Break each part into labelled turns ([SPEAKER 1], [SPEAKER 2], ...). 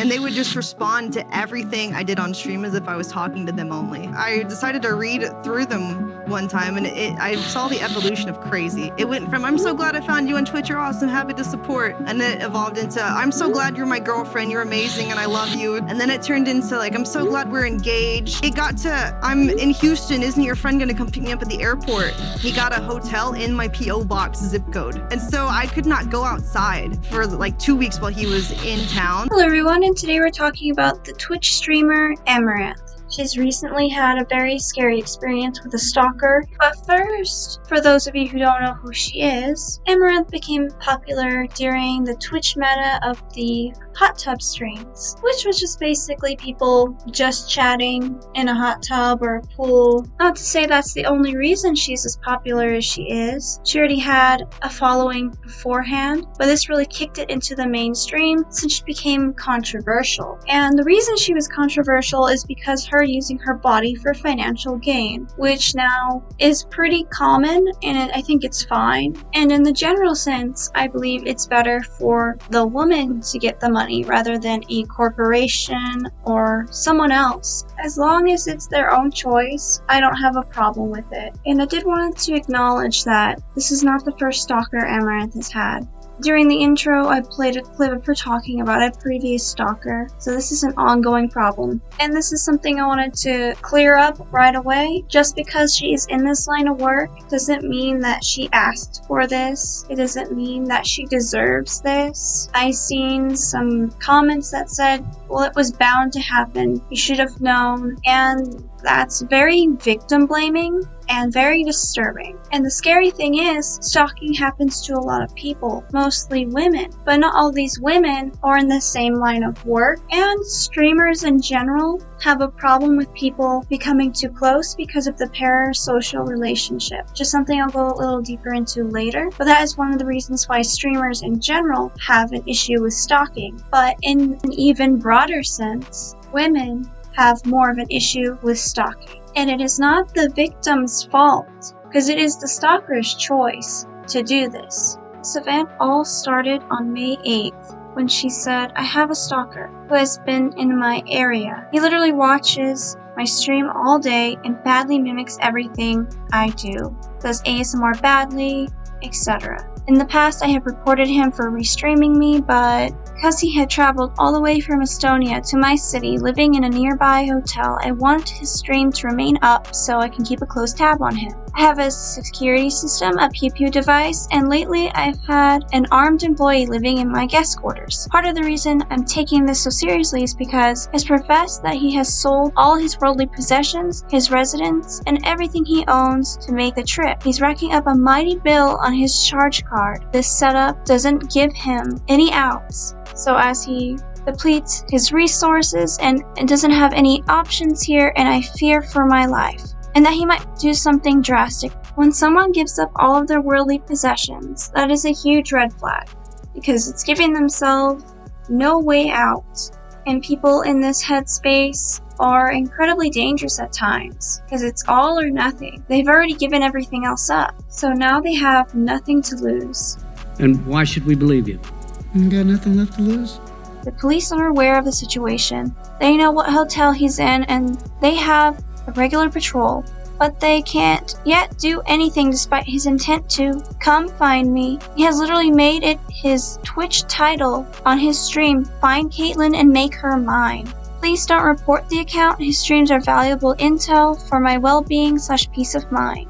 [SPEAKER 1] and they would just respond to everything I did on stream as if I was talking to them only. I decided to read through them one time, and I saw the evolution of crazy. It went from, I'm so glad I found you on Twitch, you're awesome, happy to support, and then it evolved into, I'm so glad you're my girlfriend, you're amazing, and I love you. And then it turned into like, I'm so glad we're engaged. It got to, I'm in Houston, isn't your friend gonna come pick me up at the airport? He got a hotel in my P.O. box zip code. And so I could not go outside for like 2 weeks while he was in town.
[SPEAKER 2] Hello everyone, and today we're talking about the Twitch streamer Amouranth. She's recently had a very scary experience with a stalker. But first, for those of you who don't know who she is, Amouranth became popular during the Twitch meta of the hot tub streams, which was just basically people just chatting in a hot tub or a pool. Not to say that's the only reason she's as popular as she is. She already had a following beforehand, but this really kicked it into the mainstream since she became controversial. And the reason she was controversial is because her using her body for financial gain, which now is pretty common, and I think it's fine. And in the general sense, I believe it's better for the woman to get the money rather than a corporation or someone else. As long as it's their own choice, I don't have a problem with it. And I did want to acknowledge that this is not the first stalker Amouranth has had. During the intro, I played a clip of her talking about a previous stalker, so this is an ongoing problem. And this is something I wanted to clear up right away. Just because she is in this line of work doesn't mean that she asked for this. It doesn't mean that she deserves this. I seen some comments that said, well, it was bound to happen. You should have known. And that's very victim blaming and very disturbing. And the scary thing is, stalking happens to a lot of people, mostly women. But not all these women are in the same line of work, and streamers in general have a problem with people becoming too close because of the parasocial relationship. Just something I'll go a little deeper into later, but that is one of the reasons why streamers in general have an issue with stalking. But in an even broader sense, women have more of an issue with stalking. And it is not the victim's fault, because it is the stalker's choice to do this. This event all started on May 8th, when she said, I have a stalker who has been in my area. He literally watches my stream all day and badly mimics everything I do. Does ASMR badly, etc. In the past, I have reported him for restreaming me, but because he had traveled all the way from Estonia to my city, living in a nearby hotel, I want his stream to remain up so I can keep a close tab on him. I have a security system, a pew-pew device, and lately I've had an armed employee living in my guest quarters. Part of the reason I'm taking this so seriously is because he's professed that he has sold all his worldly possessions, his residence, and everything he owns to make the trip. He's racking up a mighty bill on his charge card. This setup doesn't give him any outs, so as he depletes his resources and doesn't have any options here, and I fear for my life. And that he might do something drastic. When someone gives up all of their worldly possessions, that is a huge red flag, because it's giving themselves no way out. And people in this headspace are incredibly dangerous at times, because it's all or nothing. They've already given everything else up, so now they have nothing to lose.
[SPEAKER 3] And why should we believe you? You got nothing left to lose?
[SPEAKER 2] The police are aware of the situation. They know what hotel he's in, and they have a regular patrol, but they can't yet do anything despite his intent to come find me. He has literally made it his Twitch title on his stream, Find Caitlin and Make Her Mine. Please don't report the account. His streams are valuable intel for my well-being / peace of mind.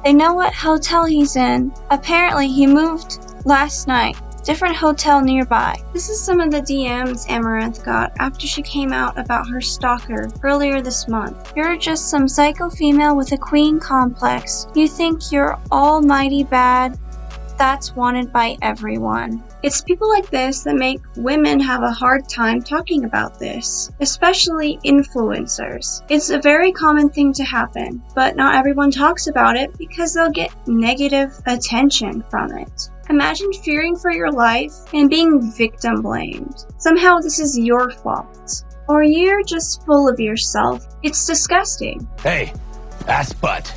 [SPEAKER 2] They know what hotel he's in. Apparently he moved last night. Different hotel nearby. This is some of the DMs Amouranth got after she came out about her stalker earlier this month. You're just some psycho female with a queen complex. You think you're almighty bad. That's wanted by everyone. It's people like this that make women have a hard time talking about this, especially influencers. It's a very common thing to happen, but not everyone talks about it because they'll get negative attention from it. Imagine fearing for your life and being victim blamed. Somehow this is your fault. Or you're just full of yourself. It's disgusting.
[SPEAKER 4] Hey, ass butt.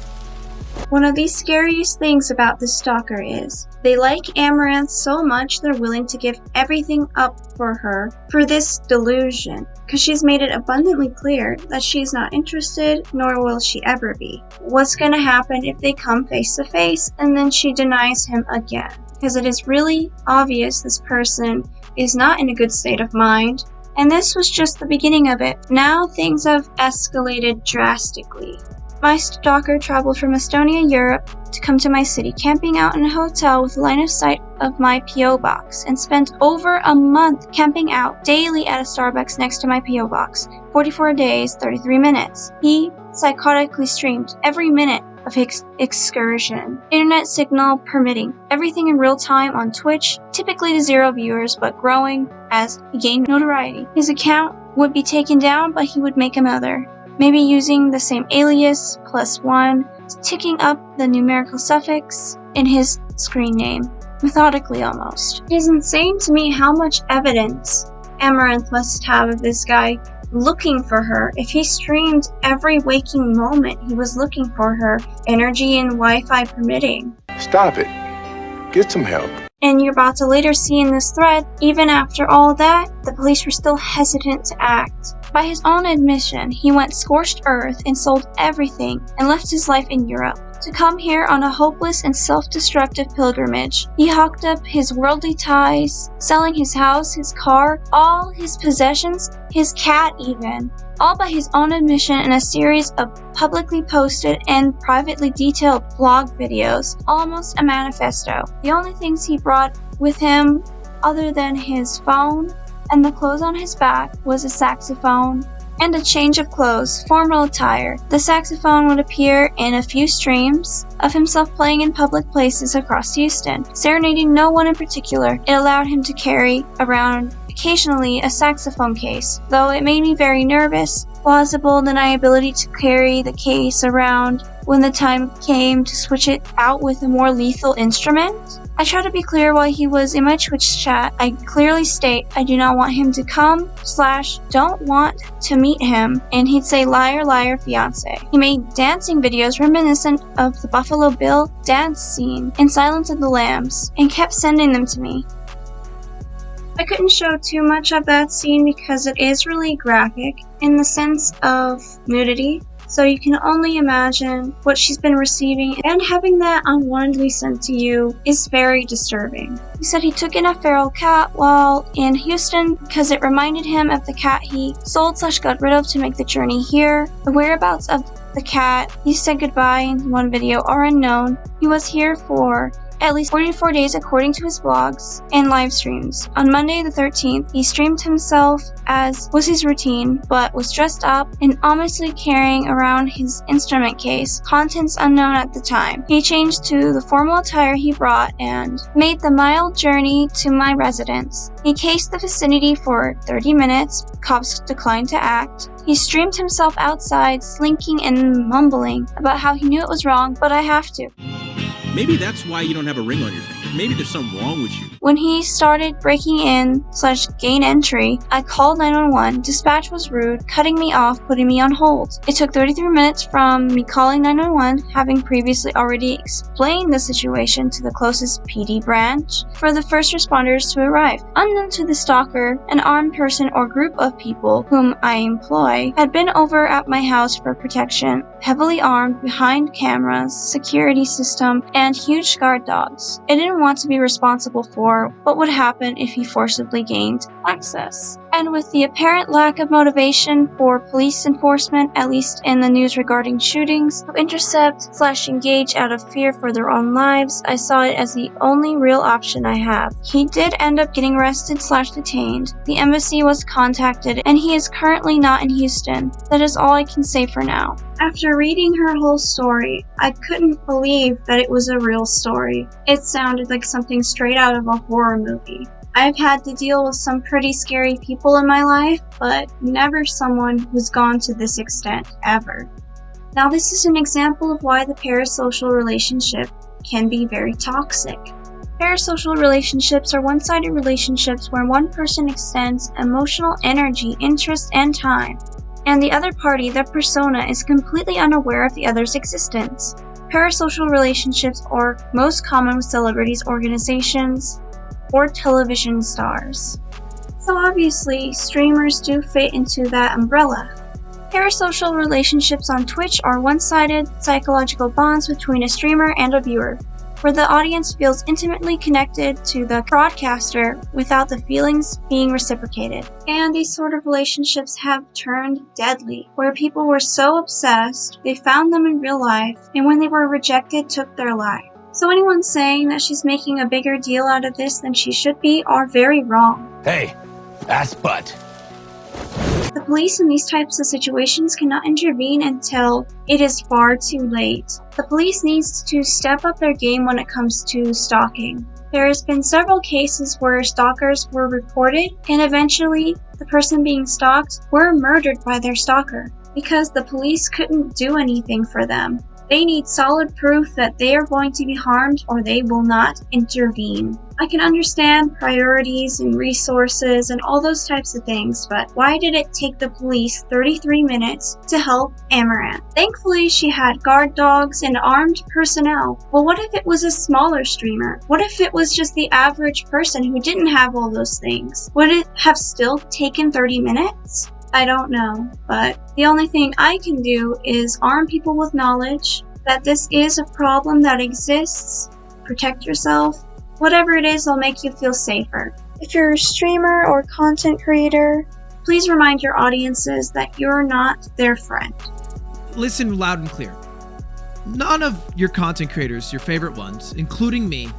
[SPEAKER 2] One of the scariest things about this stalker is they like Amouranth so much they're willing to give everything up for her for this delusion, because she's made it abundantly clear that she's not interested, nor will she ever be. What's going to happen if they come face to face and then she denies him again? Because it is really obvious this person is not in a good state of mind, and this was just the beginning of it. Now things have escalated drastically. My stalker traveled from Estonia, Europe, to come to my city, camping out in a hotel with line of sight of my P.O. box, and spent over a month camping out daily at a Starbucks next to my P.O. box. 44 days, 33 minutes. He psychotically streamed every minute of his excursion, internet signal permitting, everything in real time on Twitch, typically to 0 viewers, but growing as he gained notoriety. His account would be taken down, but he would make another. Maybe using the same alias, +1, ticking up the numerical suffix in his screen name, methodically almost. It is insane to me how much evidence Amouranth must have of this guy looking for her. If he streamed every waking moment he was looking for her, energy and Wi-Fi permitting.
[SPEAKER 4] Stop it. Get some help.
[SPEAKER 2] And you're about to later see in this thread, even after all that, the police were still hesitant to act. By his own admission, he went scorched earth and sold everything and left his life in Europe to come here on a hopeless and self-destructive pilgrimage. He hawked up his worldly ties, selling his house, his car, all his possessions, his cat even, all by his own admission in a series of publicly posted and privately detailed blog videos, almost a manifesto. The only things he brought with him, other than his phone and the clothes on his back, was a saxophone and a change of clothes, formal attire. The saxophone would appear in a few streams of himself playing in public places across Houston, serenading no one in particular. It allowed him to carry around occasionally a saxophone case, though it made me very nervous. Plausible deniability to carry the case around when the time came to switch it out with a more lethal instrument. I try to be clear while he was in my Twitch chat. I clearly state I do not want him to come / don't want to meet him, and he'd say liar liar fiance. He made dancing videos reminiscent of the Buffalo Bill dance scene in Silence of the Lambs and kept sending them to me. I couldn't show too much of that scene because it is really graphic in the sense of nudity, so you can only imagine what she's been receiving, and having that unwantedly sent to you is very disturbing. He said he took in a feral cat while in Houston because it reminded him of the cat he sold / got rid of to make the journey here. The whereabouts of the cat he said goodbye in one video are unknown. He was here for at least 44 days according to his blogs and live streams. On Monday the 13th, he streamed himself as was his routine, but was dressed up and ominously carrying around his instrument case, contents unknown at the time. He changed to the formal attire he brought and made the mild journey to my residence. He cased the vicinity for 30 minutes. Cops declined to act. He streamed himself outside, slinking and mumbling about how he knew it was wrong, but I have to.
[SPEAKER 5] Maybe that's why you don't have a ring on your finger. Maybe there's something wrong with you.
[SPEAKER 2] When he started breaking in / gain entry, I called 911. Dispatch was rude, cutting me off, putting me on hold. It took 33 minutes from me calling 911, having previously already explained the situation to the closest PD branch, for the first responders to arrive. Unknown to the stalker, an armed person or group of people whom I employ had been over at my house for protection, heavily armed, behind cameras, security system, and huge guard dogs. I didn't want to be responsible for what would happen if he forcibly gained access. And with the apparent lack of motivation for police enforcement, at least in the news regarding shootings, to intercept / engage out of fear for their own lives, I saw it as the only real option I have. He did end up getting arrested / detained. The embassy was contacted, and he is currently not in Houston. That is all I can say for now. After reading her whole story, I couldn't believe that it was a real story. It sounded like something straight out of a horror movie. I've had to deal with some pretty scary people in my life, but never someone who's gone to this extent, ever. Now this is an example of why the parasocial relationship can be very toxic. Parasocial relationships are one-sided relationships where one person extends emotional energy, interest, and time, and the other party, the persona, is completely unaware of the other's existence. Parasocial relationships are most common with celebrities, organizations, or television stars. So obviously, streamers do fit into that umbrella. Parasocial relationships on Twitch are one-sided psychological bonds between a streamer and a viewer, where the audience feels intimately connected to the broadcaster without the feelings being reciprocated. And these sort of relationships have turned deadly, where people were so obsessed, they found them in real life, and when they were rejected, took their life. So anyone saying that she's making a bigger deal out of this than she should be are very wrong.
[SPEAKER 6] Hey, ass butt.
[SPEAKER 2] The police in these types of situations cannot intervene until it is far too late. The police needs to step up their game when it comes to stalking. There has been several cases where stalkers were reported and eventually the person being stalked were murdered by their stalker because the police couldn't do anything for them. They need solid proof that they are going to be harmed or they will not intervene. I can understand priorities and resources and all those types of things, but why did it take the police 33 minutes to help Amouranth? Thankfully, she had guard dogs and armed personnel. Well, what if it was a smaller streamer? What if it was just the average person who didn't have all those things? Would it have still taken 30 minutes? I don't know, but the only thing I can do is arm people with knowledge that this is a problem that exists, protect yourself, whatever it is will make you feel safer. If you're a streamer or content creator, please remind your audiences that you're not their friend.
[SPEAKER 7] Listen loud and clear. None of your content creators, your favorite ones, including me,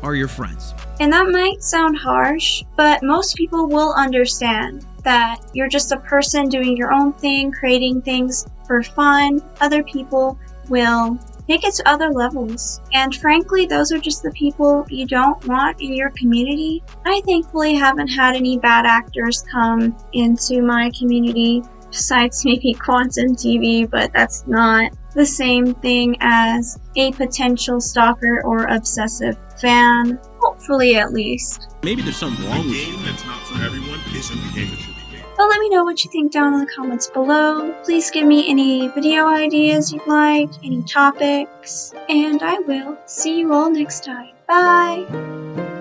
[SPEAKER 7] are your friends.
[SPEAKER 2] And that might sound harsh, but most people will understand that you're just a person doing your own thing, creating things for fun. Other people will take it to other levels. And frankly, those are just the people you don't want in your community. I thankfully haven't had any bad actors come into my community, besides maybe Quantum TV, but that's not the same thing as a potential stalker or obsessive fan. Hopefully, at least.
[SPEAKER 5] Maybe there's something wrong with you.
[SPEAKER 8] That's not for everyone isn't the game that should be played.
[SPEAKER 2] But let me know what you think down in the comments below. Please give me any video ideas you'd like, any topics, and I will see you all next time. Bye!